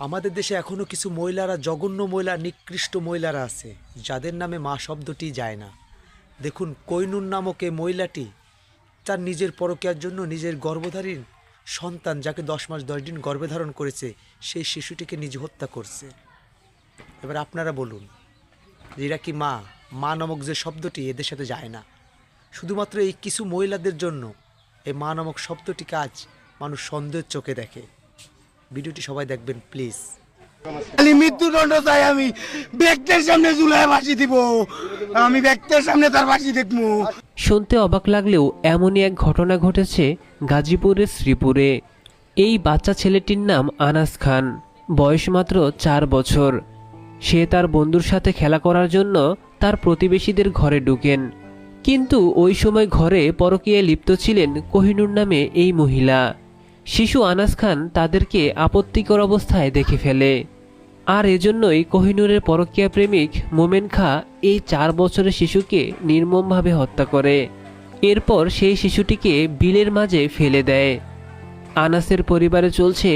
আমাদের দেশে এখনও কিছু মহিলারা, জঘন্য মহিলা, নিকৃষ্ট মহিলারা আছে যাদের নামে মা শব্দটি যায় না। দেখুন, কোহিনূর নামক এই মহিলাটি তার নিজের পরকীয়ার জন্য নিজের গর্ভধারীর সন্তান, যাকে 10 মাস 10 দিন গর্ভে ধারণ করেছে, সেই শিশুটিকে নিজে হত্যা করছে। এবার আপনারা বলুন যে এরা কি মা? মা নামক যে শব্দটি এদের সাথে যায় না। শুধুমাত্র এই কিছু মহিলাদের জন্য এই মা নামক শব্দটিকে আজ মানুষ সন্দেহের চোখে দেখে। ভিডিওটি সবাই দেখবেন প্লিজ। খালি মৃত্যুদণ্ড চাই। আমি ব্যক্তির সামনে জুলাই ফাঁসি দিব। আমি ব্যক্তির সামনে তার ফাঁসি দেখবো। শুনতে অবাক লাগলেও এমনই এক ঘটনা ঘটেছে গাজীপুরের শ্রীপুরে। এই বাচ্চা ছেলেটির নাম আনাস খান, বয়স মাত্র 4 বছর। সে তার বন্ধুর সাথে খেলা করার জন্য তার প্রতিবেশীদের ঘরে ঢুকেন, কিন্তু ওই সময় ঘরে পরকীয়ায় লিপ্ত ছিলেন কোহিনূর নামে এই মহিলা। শিশু আনাস খান তাদেরকে আপত্তিকর অবস্থায় দেখে ফেলে, আর এজন্যই কোহিনূরের পরকীয়া প্রেমিক মোমেন খা এই 4 বছরের শিশুকে নির্মমভাবে হত্যা করে। এরপর সেই শিশুটিকে বিলের মাঝে ফেলে দেয়। আনাসের পরিবারে চলছে